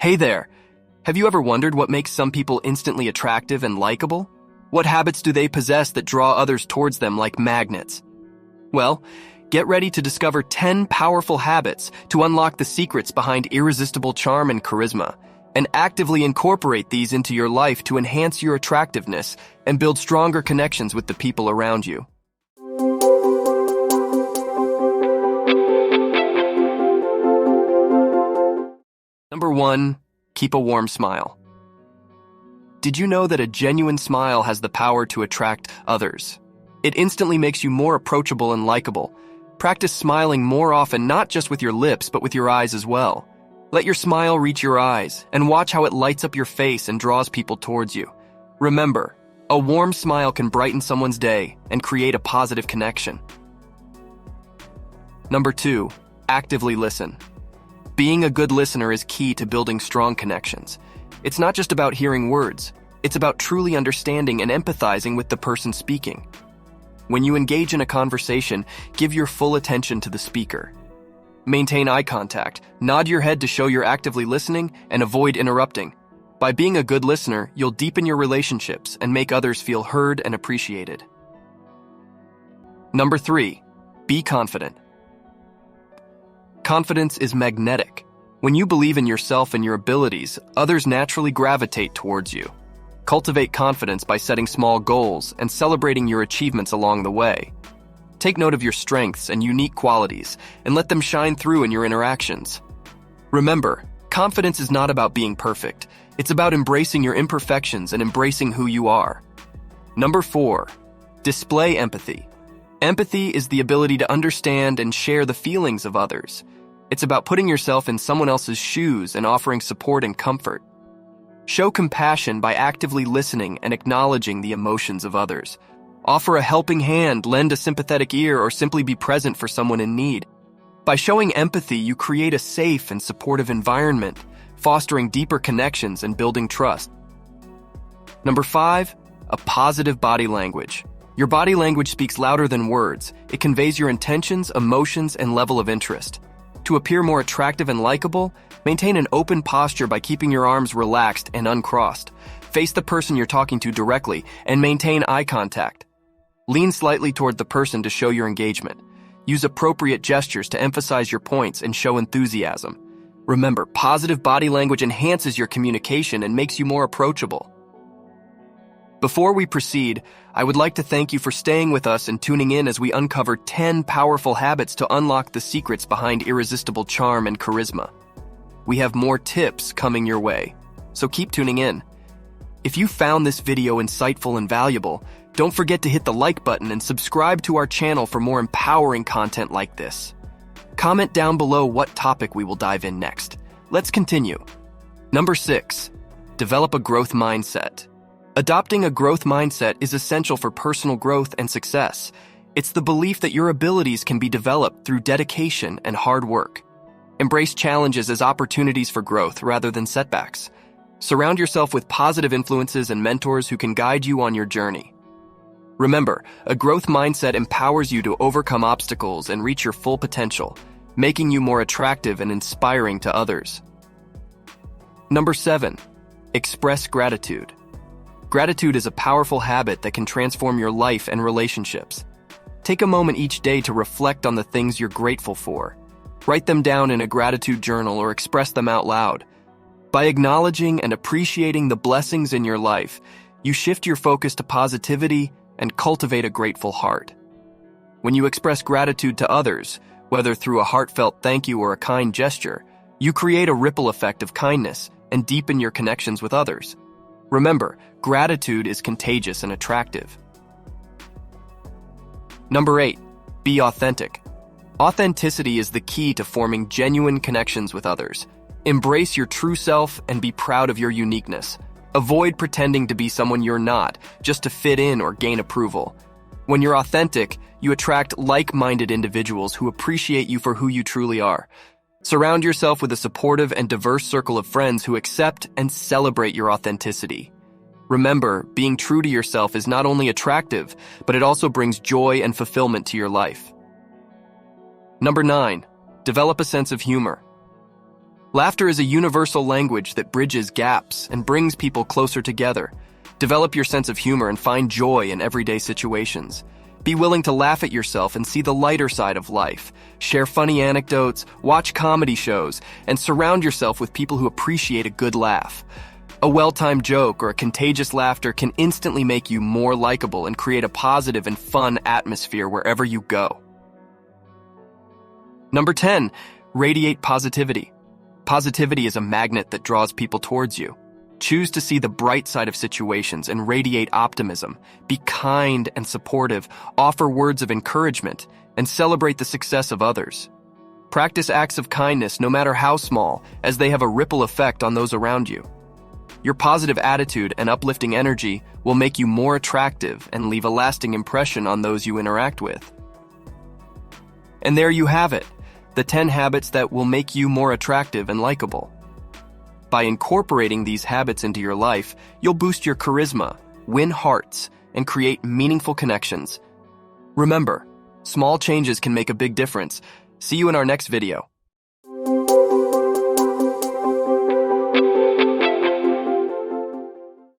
Hey there! Have you ever wondered what makes some people instantly attractive and likable? What habits do they possess that draw others towards them like magnets? Well, get ready to discover 10 powerful habits to unlock the secrets behind irresistible charm and charisma, and actively incorporate these into your life to enhance your attractiveness and build stronger connections with the people around you. Number 1. Keep a warm smile. Did you know that a genuine smile has the power to attract others? It instantly makes you more approachable and likable. Practice smiling more often, not just with your lips, but with your eyes as well. Let your smile reach your eyes, and watch how it lights up your face and draws people towards you. Remember, a warm smile can brighten someone's day and create a positive connection. Number 2. Actively listen. Being a good listener is key to building strong connections. It's not just about hearing words, it's about truly understanding and empathizing with the person speaking. When you engage in a conversation, give your full attention to the speaker. Maintain eye contact, nod your head to show you're actively listening, and avoid interrupting. By being a good listener, you'll deepen your relationships and make others feel heard and appreciated. Number 3. Be confident. Confidence is magnetic. When you believe in yourself and your abilities, others naturally gravitate towards you. Cultivate confidence by setting small goals and celebrating your achievements along the way. Take note of your strengths and unique qualities and let them shine through in your interactions. Remember, confidence is not about being perfect. It's about embracing your imperfections and embracing who you are. Number 4. Display empathy. Empathy is the ability to understand and share the feelings of others. It's about putting yourself in someone else's shoes and offering support and comfort. Show compassion by actively listening and acknowledging the emotions of others. Offer a helping hand, lend a sympathetic ear, or simply be present for someone in need. By showing empathy, you create a safe and supportive environment, fostering deeper connections and building trust. Number 5. A positive body language. Your body language speaks louder than words. It conveys your intentions, emotions, and level of interest. To appear more attractive and likable, maintain an open posture by keeping your arms relaxed and uncrossed. Face the person you're talking to directly and maintain eye contact. Lean slightly toward the person to show your engagement. Use appropriate gestures to emphasize your points and show enthusiasm. Remember, positive body language enhances your communication and makes you more approachable. Before we proceed, I would like to thank you for staying with us and tuning in as we uncover 10 powerful habits to unlock the secrets behind irresistible charm and charisma. We have more tips coming your way, so keep tuning in. If you found this video insightful and valuable, don't forget to hit the like button and subscribe to our channel for more empowering content like this. Comment down below what topic we will dive in next. Let's continue. Number 6. Develop a growth mindset. Adopting a growth mindset is essential for personal growth and success. It's the belief that your abilities can be developed through dedication and hard work. Embrace challenges as opportunities for growth rather than setbacks. Surround yourself with positive influences and mentors who can guide you on your journey. Remember, a growth mindset empowers you to overcome obstacles and reach your full potential, making you more attractive and inspiring to others. Number 7. Express gratitude. Gratitude is a powerful habit that can transform your life and relationships. Take a moment each day to reflect on the things you're grateful for. Write them down in a gratitude journal or express them out loud. By acknowledging and appreciating the blessings in your life, you shift your focus to positivity and cultivate a grateful heart. When you express gratitude to others, whether through a heartfelt thank you or a kind gesture, you create a ripple effect of kindness and deepen your connections with others. Remember, gratitude is contagious and attractive. Number 8. Be authentic. Authenticity is the key to forming genuine connections with others. Embrace your true self and be proud of your uniqueness. Avoid pretending to be someone you're not, just to fit in or gain approval. When you're authentic, you attract like-minded individuals who appreciate you for who you truly are. Surround yourself with a supportive and diverse circle of friends who accept and celebrate your authenticity. Remember, being true to yourself is not only attractive, but it also brings joy and fulfillment to your life. Number 9. Develop a sense of humor. Laughter is a universal language that bridges gaps and brings people closer together. Develop your sense of humor and find joy in everyday situations. Be willing to laugh at yourself and see the lighter side of life. Share funny anecdotes, watch comedy shows, and surround yourself with people who appreciate a good laugh. A well-timed joke or a contagious laughter can instantly make you more likable and create a positive and fun atmosphere wherever you go. Number 10, radiate positivity. Positivity is a magnet that draws people towards you. Choose to see the bright side of situations and radiate optimism. Be kind and supportive, offer words of encouragement, and celebrate the success of others. Practice acts of kindness, no matter how small, as they have a ripple effect on those around you. Your positive attitude and uplifting energy will make you more attractive and leave a lasting impression on those you interact with. And there you have it, the 10 habits that will make you more attractive and likable. By incorporating these habits into your life, you'll boost your charisma, win hearts, and create meaningful connections. Remember, small changes can make a big difference. See you in our next video.